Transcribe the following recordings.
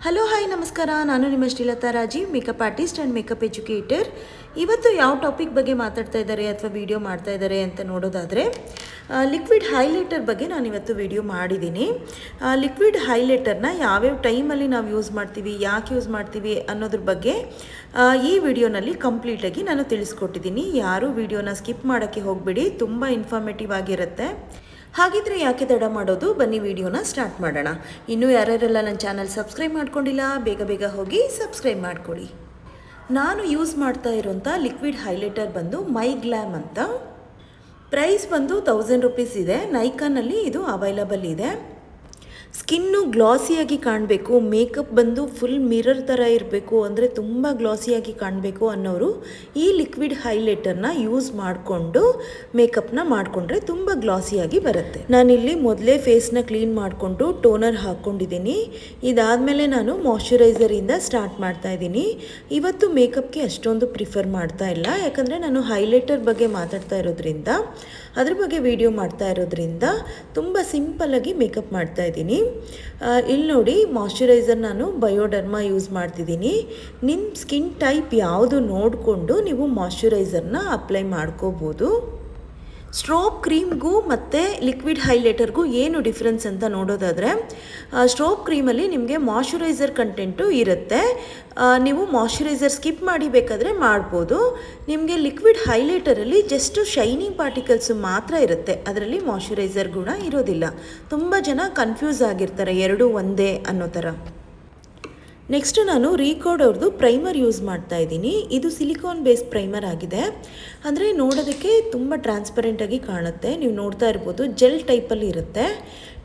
Hello hi ನಮಸ್ಕಾರ. ನಾನು ನಿಮ್ಮ Srilatha Rajeev, makeup artist and makeup educator. ಇವತ್ತು ಯಾವ ಟಾಪಿಕ್ ಬಗ್ಗೆ ಮಾತಾಡ್ತಾ ಇದ್ದಾರೆ ಅಥವಾ ವಿಡಿಯೋ ಮಾಡ್ತಾ ಇದ್ದಾರೆ ಅಂತ ನೋಡೋದಾದರೆ, ಲಿಕ್ವಿಡ್ ಹೈಲೈಟರ್ ಬಗ್ಗೆ ನಾನಿವತ್ತು ವಿಡಿಯೋ ಮಾಡಿದ್ದೀನಿ. ಲಿಕ್ವಿಡ್ ಹೈಲೈಟರ್ನ ಯಾವ್ಯಾವ ಟೈಮಲ್ಲಿ ನಾವು ಯೂಸ್ ಮಾಡ್ತೀವಿ, ಯಾಕೆ ಯೂಸ್ ಮಾಡ್ತೀವಿ ಅನ್ನೋದ್ರ ಬಗ್ಗೆ ಈ ವಿಡಿಯೋನಲ್ಲಿ ಕಂಪ್ಲೀಟಾಗಿ ನಾನು ತಿಳಿಸ್ಕೊಟ್ಟಿದ್ದೀನಿ. ಯಾರೂ ವಿಡಿಯೋನ ಸ್ಕಿಪ್ ಮಾಡೋಕ್ಕೆ ಹೋಗಬೇಡಿ, ತುಂಬ ಇನ್ಫಾರ್ಮೇಟಿವ್ ಆಗಿರುತ್ತೆ. ಹಾಗಿದ್ರೆ ಯಾಕೆ ತಡ ಮಾಡೋದು, ಬನ್ನಿ ವಿಡಿಯೋನ ಸ್ಟಾರ್ಟ್ ಮಾಡೋಣ. ಇನ್ನೂ ಯಾರ್ಯಾರೆಲ್ಲ ನನ್ನ ಚಾನಲ್ ಸಬ್ಸ್ಕ್ರೈಬ್ ಮಾಡ್ಕೊಂಡಿಲ್ಲ, ಬೇಗ ಬೇಗ ಹೋಗಿ ಸಬ್ಸ್ಕ್ರೈಬ್ ಮಾಡ್ಕೊಳ್ಳಿ. ನಾನು ಯೂಸ್ ಮಾಡ್ತಾ ಇರೋಂಥ ಲಿಕ್ವಿಡ್ ಹೈಲೈಟರ್ ಬಂದು ಮೈ ಗ್ಲಾಮ್ ಅಂತ. ಪ್ರೈಸ್ ಬಂದು 1000 ರೂಪೀಸ್ ಇದೆ. ನೈಕಾನಲ್ಲಿ ಇದು ಅವೈಲಬಲ್ ಇದೆ. ಸ್ಕಿನ್ನು ಗ್ಲಾಸಿಯಾಗಿ ಕಾಣಬೇಕು, ಮೇಕಪ್ ಬಂದು ಫುಲ್ ಮಿರರ್ ಥರ ಇರಬೇಕು, ಅಂದರೆ ತುಂಬ ಗ್ಲಾಸಿಯಾಗಿ ಕಾಣಬೇಕು ಅನ್ನೋರು ಈ ಲಿಕ್ವಿಡ್ ಹೈಲೈಟರ್ನ ಯೂಸ್ ಮಾಡಿಕೊಂಡು ಮೇಕಪ್ನ ಮಾಡಿಕೊಂಡ್ರೆ ತುಂಬ ಗ್ಲಾಸಿಯಾಗಿ ಬರುತ್ತೆ. ನಾನಿಲ್ಲಿ ಮೊದಲೇ ಫೇಸ್ನ ಕ್ಲೀನ್ ಮಾಡಿಕೊಂಡು ಟೋನರ್ ಹಾಕ್ಕೊಂಡಿದ್ದೀನಿ. ಇದಾದಮೇಲೆ ನಾನು ಮಾಯ್ಶ್ಚರೈಸರಿಂದ ಸ್ಟಾರ್ಟ್ ಮಾಡ್ತಾ ಇದ್ದೀನಿ. ಇವತ್ತು ಮೇಕಪ್ಗೆ ಅಷ್ಟೊಂದು ಪ್ರಿಫರ್ ಮಾಡ್ತಾ ಇಲ್ಲ, ಯಾಕಂದರೆ ನಾನು ಹೈಲೈಟರ್ ಬಗ್ಗೆ ಮಾತಾಡ್ತಾ ಇರೋದ್ರಿಂದ, ಅದ್ರ ಬಗ್ಗೆ ವಿಡಿಯೋ ಮಾಡ್ತಾ ಇರೋದ್ರಿಂದ ತುಂಬ ಸಿಂಪಲ್ಲಾಗಿ ಮೇಕಪ್ ಮಾಡ್ತಾ ಇದ್ದೀನಿ. ಇಲ್ಲಿ ನೋಡಿ, ಮಾಯ್ಶ್ಚರೈಸರ್ ನಾನು ಬಯೋಡರ್ಮಾ ಯೂಸ್ ಮಾಡ್ತಿದ್ದೀನಿ. ನಿಮ್ಮ ಸ್ಕಿನ್ ಟೈಪ್ ಯಾವುದು ನೋಡಿಕೊಂಡು ನೀವು ಮಾಯ್ಶ್ಚರೈಸರ್ನ ಅಪ್ಲೈ ಮಾಡ್ಕೋಬೋದು. ಸ್ಟ್ರೋಬ್ ಕ್ರೀಮ್ಗೂ ಮತ್ತು ಲಿಕ್ವಿಡ್ ಹೈಲೈಟರ್ಗೂ ಏನು ಡಿಫ್ರೆನ್ಸ್ ಅಂತ ನೋಡೋದಾದರೆ, ಸ್ಟ್ರೋಬ್ ಕ್ರೀಮಲ್ಲಿ ನಿಮಗೆ ಮಾಯ್ಶ್ಚರೈಸರ್ ಕಂಟೆಂಟು ಇರುತ್ತೆ. ನೀವು ಮಾಯ್ಶ್ಚರೈಸರ್ ಸ್ಕಿಪ್ ಮಾಡಿ ಬೇಕಾದರೆ ಮಾಡ್ಬೋದು. ನಿಮಗೆ ಲಿಕ್ವಿಡ್ ಹೈಲೈಟರಲ್ಲಿ ಜಸ್ಟ್ ಶೈನಿಂಗ್ ಪಾರ್ಟಿಕಲ್ಸು ಮಾತ್ರ ಇರುತ್ತೆ, ಅದರಲ್ಲಿ ಮಾಯ್ಶ್ಚರೈಸರ್ ಗುಣ ಇರೋದಿಲ್ಲ. ತುಂಬ ಜನ ಕನ್ಫ್ಯೂಸ್ ಆಗಿರ್ತಾರೆ ಎರಡೂ ಒಂದೇ ಅನ್ನೋ ಥರ. ನೆಕ್ಸ್ಟ್ ನಾನು ರೀಕೋಡ್ ಅವ್ರದ್ದು ಪ್ರೈಮರ್ ಯೂಸ್ ಮಾಡ್ತಾ ಇದ್ದೀನಿ. ಇದು ಸಿಲಿಕಾನ್ ಬೇಸ್ ಪ್ರೈಮರ್ ಆಗಿದೆ, ಅಂದರೆ ನೋಡೋದಕ್ಕೆ ತುಂಬ ಟ್ರಾನ್ಸ್ಪರೆಂಟಾಗಿ ಕಾಣುತ್ತೆ. ನೀವು ನೋಡ್ತಾ ಇರ್ಬೋದು, ಜೆಲ್ ಟೈಪಲ್ಲಿ ಇರುತ್ತೆ.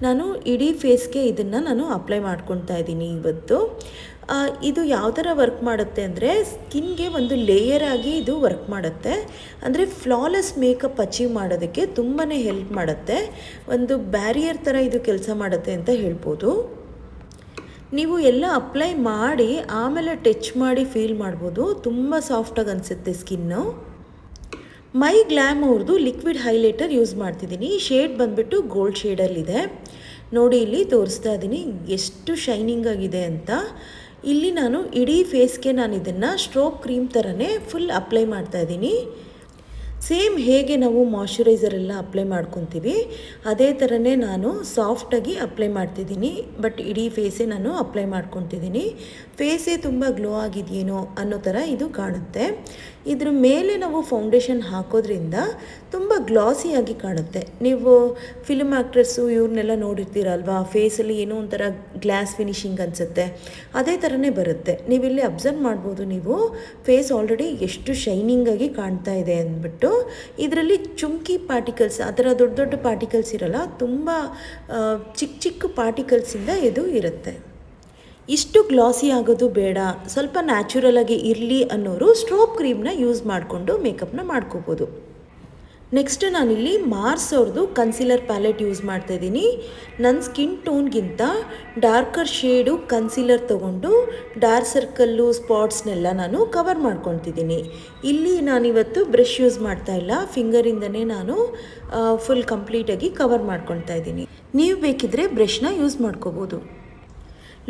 ನಾನು ಇಡೀ ಫೇಸ್ಗೆ ಇದನ್ನು ನಾನು ಅಪ್ಲೈ ಮಾಡ್ಕೊತಾ ಇದ್ದೀನಿ ಇವತ್ತು. ಇದು ಯಾವ ಥರ ವರ್ಕ್ ಮಾಡುತ್ತೆ ಅಂದರೆ, ಸ್ಕಿನ್ಗೆ ಒಂದು ಲೇಯರ್ ಆಗಿ ಇದು ವರ್ಕ್ ಮಾಡುತ್ತೆ. ಅಂದರೆ ಫ್ಲಾಲೆಸ್ ಮೇಕಪ್ ಅಚೀವ್ ಮಾಡೋದಕ್ಕೆ ತುಂಬಾ ಹೆಲ್ಪ್ ಮಾಡುತ್ತೆ. ಒಂದು ಬ್ಯಾರಿಯರ್ ಥರ ಇದು ಕೆಲಸ ಮಾಡುತ್ತೆ ಅಂತ ಹೇಳ್ಬೋದು. ನೀವು ಎಲ್ಲ ಅಪ್ಲೈ ಮಾಡಿ ಆಮೇಲೆ ಟಚ್ ಮಾಡಿ ಫೀಲ್ ಮಾಡ್ಬೋದು, ತುಂಬ ಸಾಫ್ಟಾಗಿ ಅನಿಸುತ್ತೆ ಸ್ಕಿನ್ನು. ಮೈ ಗ್ಲಾಮ್ ಅವ್ರದ್ದು ಲಿಕ್ವಿಡ್ ಹೈಲೈಟರ್ ಯೂಸ್ ಮಾಡ್ತಿದ್ದೀನಿ. ಶೇಡ್ ಬಂದುಬಿಟ್ಟು ಗೋಲ್ಡ್ ಶೇಡಲ್ಲಿದೆ. ನೋಡಿ, ಇಲ್ಲಿ ತೋರಿಸ್ತಾ ಇದ್ದೀನಿ ಎಷ್ಟು ಶೈನಿಂಗ್ ಆಗಿದೆ ಅಂತ. ಇಲ್ಲಿ ನಾನು ಇಡೀ ಫೇಸ್ಗೆ ನಾನು ಇದನ್ನು ಸ್ಟ್ರೋಬ್ ಕ್ರೀಮ್ ಥರನೇ ಫುಲ್ ಅಪ್ಲೈ ಮಾಡ್ತಾಯಿದ್ದೀನಿ. ಸೇಮ್ ಹೇಗೆ ನಾವು ಮಾಯ್ಶ್ಚರೈಸರ್ ಎಲ್ಲ ಅಪ್ಲೈ ಮಾಡ್ಕೊತೀವಿ ಅದೇ ಥರನೇ ನಾನು ಸಾಫ್ಟಾಗಿ ಅಪ್ಲೈ ಮಾಡ್ತಿದ್ದೀನಿ. ಬಟ್ ಇಡೀ ಫೇಸೇ ನಾನು ಅಪ್ಲೈ ಮಾಡ್ಕೊತಿದ್ದೀನಿ. ಫೇಸೇ ತುಂಬ ಗ್ಲೋ ಆಗಿದೆಯೇನೋ ಅನ್ನೋ ಥರ ಇದು ಕಾಣುತ್ತೆ. ಇದ್ರ ಮೇಲೆ ನಾವು ಫೌಂಡೇಶನ್ ಹಾಕೋದ್ರಿಂದ ತುಂಬ ಗ್ಲಾಸಿಯಾಗಿ ಕಾಣುತ್ತೆ. ನೀವು ಫಿಲ್ಮ್ ಆ್ಯಕ್ಟ್ರೆಸ್ಸು ಇವ್ರನ್ನೆಲ್ಲ ನೋಡಿರ್ತೀರಲ್ವಾ, ಫೇಸಲ್ಲಿ ಏನೋ ಒಂಥರ ಗ್ಲಾಸ್ ಫಿನಿಶಿಂಗ್ ಅನಿಸುತ್ತೆ, ಅದೇ ಥರನೇ ಬರುತ್ತೆ. ನೀವಿಲ್ಲಿ ಅಬ್ಸರ್ವ್ ಮಾಡ್ಬೋದು, ನೀವು ಫೇಸ್ ಆಲ್ರೆಡಿ ಎಷ್ಟು ಶೈನಿಂಗಾಗಿ ಕಾಣ್ತಾ ಇದೆ ಅಂದ್ಬಿಟ್ಟು. ಇದರಲ್ಲಿ ಚುಮ್ಕಿ ಪಾರ್ಟಿಕಲ್ಸ್, ಆ ಥರ ದೊಡ್ಡ ದೊಡ್ಡ ಪಾರ್ಟಿಕಲ್ಸ್ ಇರಲ್ಲ, ತುಂಬ ಚಿಕ್ಕ ಚಿಕ್ಕ ಪಾರ್ಟಿಕಲ್ಸಿಂದ ಇದು ಇರುತ್ತೆ. ಇಷ್ಟು ಗ್ಲಾಸಿ ಆಗೋದು ಬೇಡ, ಸ್ವಲ್ಪ ನ್ಯಾಚುರಲಾಗಿ ಇರಲಿ ಅನ್ನೋರು ಸ್ಟ್ರೋಬ್ ಕ್ರೀಮ್ನ ಯೂಸ್ ಮಾಡಿಕೊಂಡು ಮೇಕಪ್ನ ಮಾಡ್ಕೋಬೋದು. ನೆಕ್ಸ್ಟ್ ನಾನಿಲ್ಲಿ ಮಾರ್ಸ್ ಅವ್ರದ್ದು ಕನ್ಸೀಲರ್ ಪ್ಯಾಲೆಟ್ ಯೂಸ್ ಮಾಡ್ತಾಯಿದ್ದೀನಿ. ನನ್ನ ಸ್ಕಿನ್ ಟೋನ್ಗಿಂತ ಡಾರ್ಕರ್ ಶೇಡು ಕನ್ಸೀಲರ್ ತೊಗೊಂಡು ಡಾರ್ಕ್ ಸರ್ಕಲ್ಲು ಸ್ಪಾಟ್ಸ್ನೆಲ್ಲ ನಾನು ಕವರ್ ಮಾಡ್ಕೊತಿದ್ದೀನಿ. ಇಲ್ಲಿ ನಾನಿವತ್ತು ಬ್ರಷ್ ಯೂಸ್ ಮಾಡ್ತಾ ಇಲ್ಲ, ಫಿಂಗರಿಂದನೇ ನಾನು ಫುಲ್ ಕಂಪ್ಲೀಟಾಗಿ ಕವರ್ ಮಾಡ್ಕೊತಾ ಇದ್ದೀನಿ. ನೀವು ಬೇಕಿದ್ದರೆ ಬ್ರಷ್ನ ಯೂಸ್ ಮಾಡ್ಕೋಬೋದು.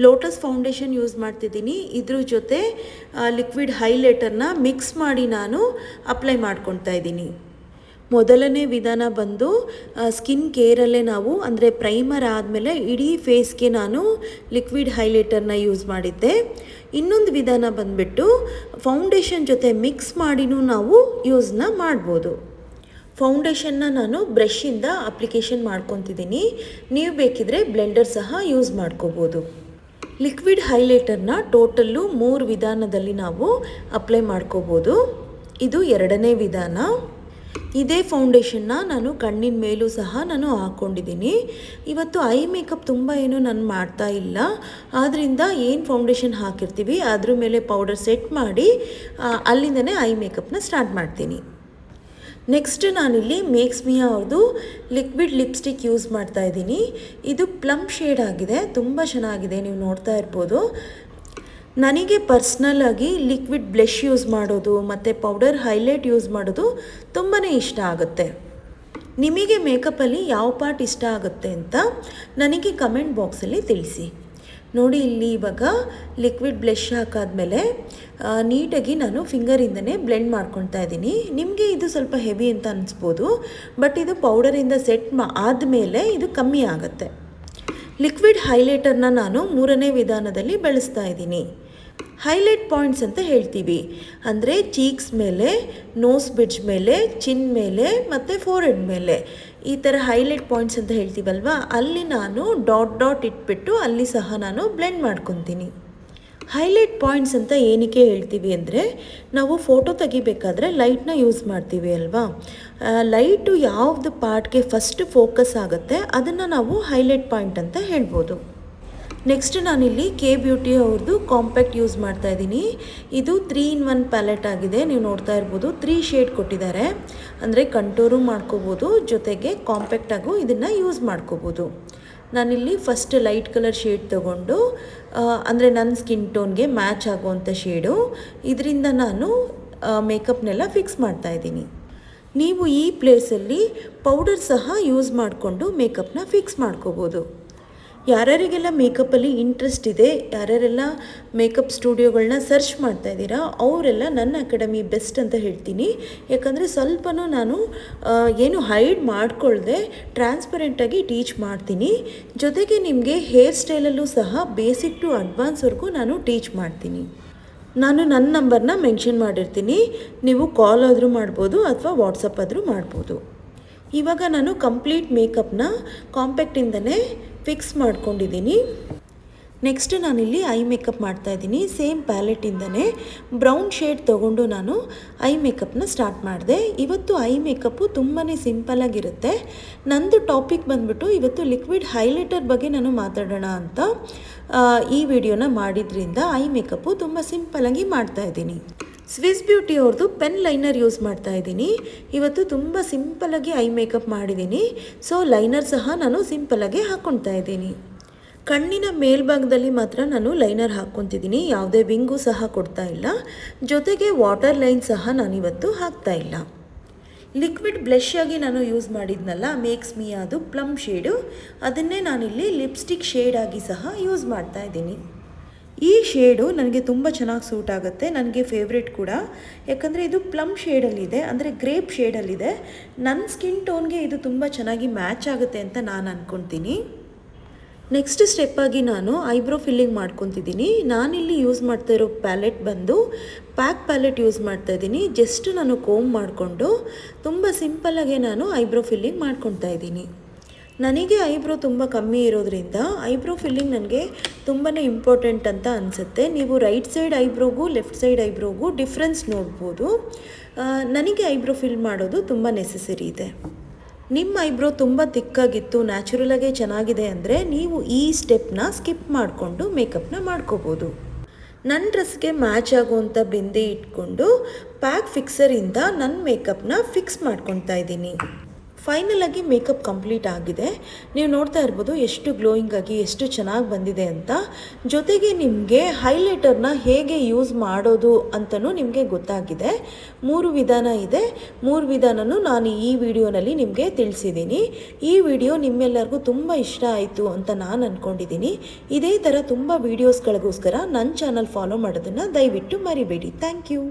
ಲೋಟಸ್ ಫೌಂಡೇಶನ್ ಯೂಸ್ ಮಾಡ್ತಿದ್ದೀನಿ. ಇದ್ರ ಜೊತೆ ಲಿಕ್ವಿಡ್ ಹೈಲೈಟರ್ನ ಮಿಕ್ಸ್ ಮಾಡಿ ನಾನು ಅಪ್ಲೈ ಮಾಡ್ಕೊತಾ ಇದ್ದೀನಿ. ಮೊದಲನೇ ವಿಧಾನ ಬಂದು ಸ್ಕಿನ್ ಕೇರಲ್ಲೇ ನಾವು, ಅಂದರೆ ಪ್ರೈಮರ್ ಆದಮೇಲೆ ಇಡೀ ಫೇಸ್ಗೆ ನಾನು ಲಿಕ್ವಿಡ್ ಹೈಲೈಟರ್ನ ಯೂಸ್ ಮಾಡಿದ್ದೆ. ಇನ್ನೊಂದು ವಿಧಾನ ಬಂದುಬಿಟ್ಟು ಫೌಂಡೇಶನ್ ಜೊತೆ ಮಿಕ್ಸ್ ಮಾಡಿನೂ ನಾವು ಯೂಸ್ನ ಮಾಡ್ಬೋದು. ಫೌಂಡೇಶನ್ನ ನಾನು ಬ್ರಷಿಂದ ಅಪ್ಲಿಕೇಶನ್ ಮಾಡ್ಕೊತಿದ್ದೀನಿ. ನೀವು ಬೇಕಿದ್ರೆ ಬ್ಲೆಂಡರ್ ಸಹ ಯೂಸ್ ಮಾಡ್ಕೋಬೋದು. ಲಿಕ್ವಿಡ್ ಹೈಲೈಟರ್ನ ಟೋಟಲ್ಲು 3 ವಿಧಾನದಲ್ಲಿ ನಾವು ಅಪ್ಲೈ ಮಾಡ್ಕೋಬೋದು. ಇದು ಎರಡನೇ ವಿಧಾನ. ಇದೇ ಫೌಂಡೇಶನ್ನ ನಾನು ಕಣ್ಣಿನ ಮೇಲೂ ಸಹ ನಾನು ಹಾಕ್ಕೊಂಡಿದ್ದೀನಿ. ಇವತ್ತು ಐ ಮೇಕಪ್ ತುಂಬ ಏನು ನಾನು ಮಾಡ್ತಾ ಇಲ್ಲ, ಆದ್ದರಿಂದ ಏನು ಫೌಂಡೇಶನ್ ಹಾಕಿರ್ತೀವಿ ಅದ್ರ ಮೇಲೆ ಪೌಡರ್ ಸೆಟ್ ಮಾಡಿ ಅಲ್ಲಿಂದನೇ ಐ ಮೇಕಪ್ನ ಸ್ಟಾರ್ಟ್ ಮಾಡ್ತೀನಿ. ನೆಕ್ಸ್ಟ್ ನಾನಿಲ್ಲಿ ಮೇಕ್ಸ್ ಮಿ ಅವ್ರದ್ದು ಲಿಕ್ವಿಡ್ ಲಿಪ್ಸ್ಟಿಕ್ ಯೂಸ್ ಮಾಡ್ತಾ ಇದ್ದೀನಿ. ಇದು ಪ್ಲಮ್ ಶೇಡ್ ಆಗಿದೆ, ತುಂಬ ಚೆನ್ನಾಗಿದೆ, ನೀವು ನೋಡ್ತಾ ಇರ್ಬೋದು. ನನಗೆ ಪರ್ಸ್ನಲಾಗಿ ಲಿಕ್ವಿಡ್ ಬ್ಲಷ್ ಯೂಸ್ ಮಾಡೋದು ಮತ್ತು ಪೌಡರ್ ಹೈಲೈಟ್ ಯೂಸ್ ಮಾಡೋದು ತುಂಬಾ ಇಷ್ಟ ಆಗುತ್ತೆ. ನಿಮಗೆ ಮೇಕಪ್ಪಲ್ಲಿ ಯಾವ ಪಾರ್ಟ್ ಇಷ್ಟ ಆಗುತ್ತೆ ಅಂತ ನನಗೆ ಕಮೆಂಟ್ ಬಾಕ್ಸಲ್ಲಿ ತಿಳಿಸಿ. ನೋಡಿ ಇಲ್ಲಿ ಇವಾಗ ಲಿಕ್ವಿಡ್ ಬ್ಲಷ್ ಹಾಕಾದ್ಮೇಲೆ ನೀಟಾಗಿ ನಾನು ಫಿಂಗರಿಂದನೇ ಬ್ಲೆಂಡ್ ಮಾಡ್ಕೊತಾ ಇದ್ದೀನಿ. ನಿಮಗೆ ಇದು ಸ್ವಲ್ಪ ಹೆವಿ ಅಂತ ಅನಿಸ್ಬೋದು, ಬಟ್ ಇದು ಪೌಡರಿಂದ ಸೆಟ್ ಆದಮೇಲೆ ಇದು ಕಮ್ಮಿ ಆಗುತ್ತೆ. ಲಿಕ್ವಿಡ್ ಹೈಲೈಟರ್ನ ನಾನು 3ನೇ ವಿಧಾನದಲ್ಲಿ ಬಳಸ್ತಾ ಇದ್ದೀನಿ. ಹೈಲೈಟ್ ಪಾಯಿಂಟ್ಸ್ ಅಂತ ಹೇಳ್ತೀವಿ, ಅಂದರೆ ಚೀಕ್ಸ್ ಮೇಲೆ, ನೋಸ್ ಬ್ರಿಡ್ಜ್ ಮೇಲೆ, ಚಿನ್ ಮೇಲೆ ಮತ್ತು ಫೋರ್ಹೆಡ್ ಮೇಲೆ ಈ ಥರ ಹೈಲೈಟ್ ಪಾಯಿಂಟ್ಸ್ ಅಂತ ಹೇಳ್ತೀವಲ್ವ, ಅಲ್ಲಿ ನಾನು ಡಾಟ್ ಇಟ್ಬಿಟ್ಟು ಅಲ್ಲಿ ಸಹ ನಾನು ಬ್ಲೆಂಡ್ ಮಾಡ್ಕೊತೀನಿ. ಹೈಲೈಟ್ ಪಾಯಿಂಟ್ಸ್ ಅಂತ ಏನಕ್ಕೆ ಹೇಳ್ತೀವಿ ಅಂದರೆ, ನಾವು ಫೋಟೋ ತೆಗಿಬೇಕಾದ್ರೆ ಲೈಟ್ನ ಯೂಸ್ ಮಾಡ್ತೀವಿ ಅಲ್ವಾ, ಲೈಟು ಯಾವ್ದು ಪಾರ್ಟ್ಗೆ ಫಸ್ಟ್ ಫೋಕಸ್ ಆಗುತ್ತೆ ಅದನ್ನು ನಾವು ಹೈಲೈಟ್ ಪಾಯಿಂಟ್ ಅಂತ ಹೇಳ್ಬೋದು. ನೆಕ್ಸ್ಟ್ ನಾನಿಲ್ಲಿ ಕೆ ಬ್ಯೂಟಿ ಅವ್ರದ್ದು ಕಾಂಪ್ಯಾಕ್ಟ್ ಯೂಸ್ ಮಾಡ್ತಾ ಇದ್ದೀನಿ. ಇದು 3-in-1 ಪ್ಯಾಲೆಟ್ ಆಗಿದೆ. ನೀವು ನೋಡ್ತಾ ಇರ್ಬೋದು 3 ಶೇಡ್ ಕೊಟ್ಟಿದ್ದಾರೆ, ಅಂದರೆ ಕಂಟೂರು ಮಾಡ್ಕೋಬೋದು, ಜೊತೆಗೆ ಕಾಂಪ್ಯಾಕ್ಟಾಗೂ ಇದನ್ನು ಯೂಸ್ ಮಾಡ್ಕೋಬೋದು. ನಾನಿಲ್ಲಿ ಫಸ್ಟ್ ಲೈಟ್ ಕಲರ್ ಶೇಡ್ ತೊಗೊಂಡು, ಅಂದರೆ ನನ್ನ ಸ್ಕಿನ್ ಟೋನ್ಗೆ ಮ್ಯಾಚ್ ಆಗುವಂಥ ಶೇಡು, ಇದರಿಂದ ನಾನು ಮೇಕಪ್ನೆಲ್ಲ ಫಿಕ್ಸ್ ಮಾಡ್ತಾ ಇದ್ದೀನಿ. ನೀವು ಈ ಪ್ಲೇಸಲ್ಲಿ ಪೌಡರ್ ಸಹ ಯೂಸ್ ಮಾಡಿಕೊಂಡು ಮೇಕಪ್ನ ಫಿಕ್ಸ್ ಮಾಡ್ಕೋಬೋದು. ಯಾರ್ಯಾರಿಗೆಲ್ಲ ಮೇಕಪ್ಪಲ್ಲಿ ಇಂಟ್ರೆಸ್ಟ್ ಇದೆ, ಯಾರ್ಯಾರೆಲ್ಲ ಮೇಕಪ್ ಸ್ಟುಡಿಯೋಗಳನ್ನ ಸರ್ಚ್ ಮಾಡ್ತಾ ಇದ್ದೀರಾ, ಅವರೆಲ್ಲ ನನ್ನ ಅಕಾಡೆಮಿ ಬೆಸ್ಟ್ ಅಂತ ಹೇಳ್ತೀನಿ. ಯಾಕಂದರೆ ಸ್ವಲ್ಪನೂ ನಾನು ಏನು ಹೈಡ್ ಮಾಡಿಕೊಳ್ಳದೆ ಟ್ರಾನ್ಸ್ಪರೆಂಟಾಗಿ ಟೀಚ್ ಮಾಡ್ತೀನಿ. ಜೊತೆಗೆ ನಿಮಗೆ ಹೇರ್ ಸ್ಟೈಲಲ್ಲೂ ಸಹ ಬೇಸಿಕ್ ಟು ಅಡ್ವಾನ್ಸ್ವರೆಗೂ ನಾನು ಟೀಚ್ ಮಾಡ್ತೀನಿ. ನಾನು ನನ್ನ ನಂಬರ್ನ ಮೆನ್ಷನ್ ಮಾಡಿರ್ತೀನಿ, ನೀವು ಕಾಲ್ ಆದರೂ ಮಾಡ್ಬೋದು ಅಥವಾ ವಾಟ್ಸಪ್ ಆದರೂ ಮಾಡ್ಬೋದು. ಇವಾಗ ನಾನು ಕಂಪ್ಲೀಟ್ ಮೇಕಪ್ನ ಕಾಂಪ್ಯಾಕ್ಟಿಂದನೇ ಫಿಕ್ಸ್ ಮಾಡ್ಕೊಂಡಿದ್ದೀನಿ. ನೆಕ್ಸ್ಟ್ ನಾನಿಲ್ಲಿ ಐ ಮೇಕಪ್ ಮಾಡ್ತಾಯಿದ್ದೀನಿ. ಸೇಮ್ ಪ್ಯಾಲೆಟಿಂದನೇ ಬ್ರೌನ್ ಶೇಡ್ ತೊಗೊಂಡು ನಾನು ಐ ಮೇಕಪ್ನ ಸ್ಟಾರ್ಟ್ ಮಾಡಿದೆ. ಇವತ್ತು ಐ ಮೇಕಪ್ಪು ತುಂಬಾ ಸಿಂಪಲಾಗಿರುತ್ತೆ. ನಂದು ಟಾಪಿಕ್ ಬಂದ್ಬಿಟ್ಟು ಇವತ್ತು ಲಿಕ್ವಿಡ್ ಹೈಲೈಟರ್ ಬಗ್ಗೆ ನಾನು ಮಾತಾಡೋಣ ಅಂತ ಈ ವಿಡಿಯೋನ ಮಾಡಿದ್ರಿಂದ ಐ ಮೇಕಪ್ಪು ತುಂಬ ಸಿಂಪಲಾಗಿ ಮಾಡ್ತಾಯಿದ್ದೀನಿ. ಸ್ವಿಸ್ ಬ್ಯೂಟಿ ಅವ್ರದ್ದು ಪೆನ್ ಲೈನರ್ ಯೂಸ್ ಮಾಡ್ತಾ ಇದ್ದೀನಿ. ಇವತ್ತು ತುಂಬ ಸಿಂಪಲಾಗಿ ಐ ಮೇಕಪ್ ಮಾಡಿದ್ದೀನಿ. ಸೊ ಲೈನರ್ ಸಹ ನಾನು ಸಿಂಪಲಾಗಿ ಹಾಕ್ಕೊಳ್ತಾ ಇದ್ದೀನಿ. ಕಣ್ಣಿನ ಮೇಲ್ಭಾಗದಲ್ಲಿ ಮಾತ್ರ ನಾನು ಲೈನರ್ ಹಾಕ್ಕೊತಿದ್ದೀನಿ, ಯಾವುದೇ ವಿಂಗು ಸಹ ಕೊಡ್ತಾ ಇಲ್ಲ. ಜೊತೆಗೆ ವಾಟರ್ ಲೈನ್ ಸಹ ನಾನಿವತ್ತು ಹಾಕ್ತಾ ಇಲ್ಲ. ಲಿಕ್ವಿಡ್ ಬ್ಲಷ್ ಆಗಿ ನಾನು ಯೂಸ್ ಮಾಡಿದ್ನಲ್ಲ ಮೇಕ್ಸ್ ಮೀ, ಅದು ಪ್ಲಮ್ ಶೇಡು, ಅದನ್ನೇ ನಾನಿಲ್ಲಿ ಲಿಪ್ಸ್ಟಿಕ್ ಶೇಡ್ ಆಗಿ ಸಹ ಯೂಸ್ ಮಾಡ್ತಾ ಇದ್ದೀನಿ. ಈ ಶೇಡು ನನಗೆ ತುಂಬ ಚೆನ್ನಾಗಿ ಸೂಟ್ ಆಗುತ್ತೆ, ನನಗೆ ಫೇವ್ರೇಟ್ ಕೂಡ. ಯಾಕಂದರೆ ಇದು ಪ್ಲಮ್ ಶೇಡಲ್ಲಿದೆ, ಅಂದರೆ ಗ್ರೇಪ್ ಶೇಡಲ್ಲಿದೆ. ನನ್ನ ಸ್ಕಿನ್ ಟೋನ್ಗೆ ಇದು ತುಂಬ ಚೆನ್ನಾಗಿ ಮ್ಯಾಚ್ ಆಗುತ್ತೆ ಅಂತ ನಾನು ಅಂದ್ಕೊತೀನಿ. ನೆಕ್ಸ್ಟ್ ಸ್ಟೆಪ್ಪಾಗಿ ನಾನು ಐಬ್ರೋ ಫಿಲ್ಲಿಂಗ್ ಮಾಡ್ಕೊತಿದ್ದೀನಿ. ನಾನಿಲ್ಲಿ ಯೂಸ್ ಮಾಡ್ತಾ ಇರೋ ಪ್ಯಾಲೆಟ್ ಬಂದು ಪ್ಯಾಕ್ ಪ್ಯಾಲೆಟ್ ಯೂಸ್ ಮಾಡ್ತಾ ಇದ್ದೀನಿ. ಜಸ್ಟ್ ನಾನು ಕೋಮ್ ಮಾಡಿಕೊಂಡು ತುಂಬ ಸಿಂಪಲ್ಲಾಗೆ ನಾನು ಐಬ್ರೋ ಫಿಲ್ಲಿಂಗ್ ಮಾಡ್ಕೊತಾ ಇದ್ದೀನಿ. ನನಗೆ ಐಬ್ರೋ ತುಂಬ ಕಮ್ಮಿ ಇರೋದ್ರಿಂದ ಐಬ್ರೋ ಫಿಲ್ಲಿಂಗ್ ನನಗೆ ತುಂಬಾ ಇಂಪಾರ್ಟೆಂಟ್ ಅಂತ ಅನಿಸುತ್ತೆ. ನೀವು ರೈಟ್ ಸೈಡ್ ಐಬ್ರೋಗೂ ಲೆಫ್ಟ್ ಸೈಡ್ ಐಬ್ರೋಗೂ ಡಿಫ್ರೆನ್ಸ್ ನೋಡ್ಬೋದು. ನನಗೆ ಐಬ್ರೋ ಫಿಲ್ ಮಾಡೋದು ತುಂಬ ನೆಸೆಸರಿ ಇದೆ. ನಿಮ್ಮ ಐಬ್ರೋ ತುಂಬ ತಿಕ್ಕಾಗಿತ್ತು, ನ್ಯಾಚುರಲಾಗೇ ಚೆನ್ನಾಗಿದೆ ಅಂದರೆ ನೀವು ಈ ಸ್ಟೆಪ್ನ ಸ್ಕಿಪ್ ಮಾಡಿಕೊಂಡು ಮೇಕಪ್ನ ಮಾಡ್ಕೋಬೋದು. ನನ್ನ ಡ್ರೆಸ್ಗೆ ಮ್ಯಾಚ್ ಆಗುವಂಥ ಬಿಂದಿ ಇಟ್ಕೊಂಡು ಪ್ಯಾಕ್ ಫಿಕ್ಸರಿಂದ ನನ್ನ ಮೇಕಪ್ನ ಫಿಕ್ಸ್ ಮಾಡ್ಕೊತಾ ಇದ್ದೀನಿ. ಫೈನಲಾಗಿ ಮೇಕಪ್ ಕಂಪ್ಲೀಟ್ ಆಗಿದೆ. ನೀವು ನೋಡ್ತಾ ಇರ್ಬೋದು ಎಷ್ಟು ಗ್ಲೋಯಿಂಗ್ ಆಗಿ ಎಷ್ಟು ಚೆನ್ನಾಗಿ ಬಂದಿದೆ ಅಂತ. ಜೊತೆಗೆ ನಿಮಗೆ ಹೈಲೈಟರ್ನ ಹೇಗೆ ಯೂಸ್ ಮಾಡೋದು ಅಂತಲೂ ನಿಮಗೆ ಗೊತ್ತಾಗಿದೆ. 3 ವಿಧಾನ ಇದೆ. 3 ವಿಧಾನನೂ ನಾನು ಈ ವಿಡಿಯೋನಲ್ಲಿ ನಿಮಗೆ ತಿಳಿಸಿದ್ದೀನಿ. ಈ ವಿಡಿಯೋ ನಿಮ್ಮೆಲ್ಲರಿಗೂ ತುಂಬ ಇಷ್ಟ ಆಯಿತು ಅಂತ ನಾನು ಅಂದ್ಕೊಂಡಿದ್ದೀನಿ. ಇದೇ ಥರ ತುಂಬ ವೀಡಿಯೋಸ್ಗಳಿಗೋಸ್ಕರ ನನ್ನ ಚಾನಲ್ ಫಾಲೋ ಮಾಡೋದನ್ನು ದಯವಿಟ್ಟು ಮರಿಬೇಡಿ. Thank you.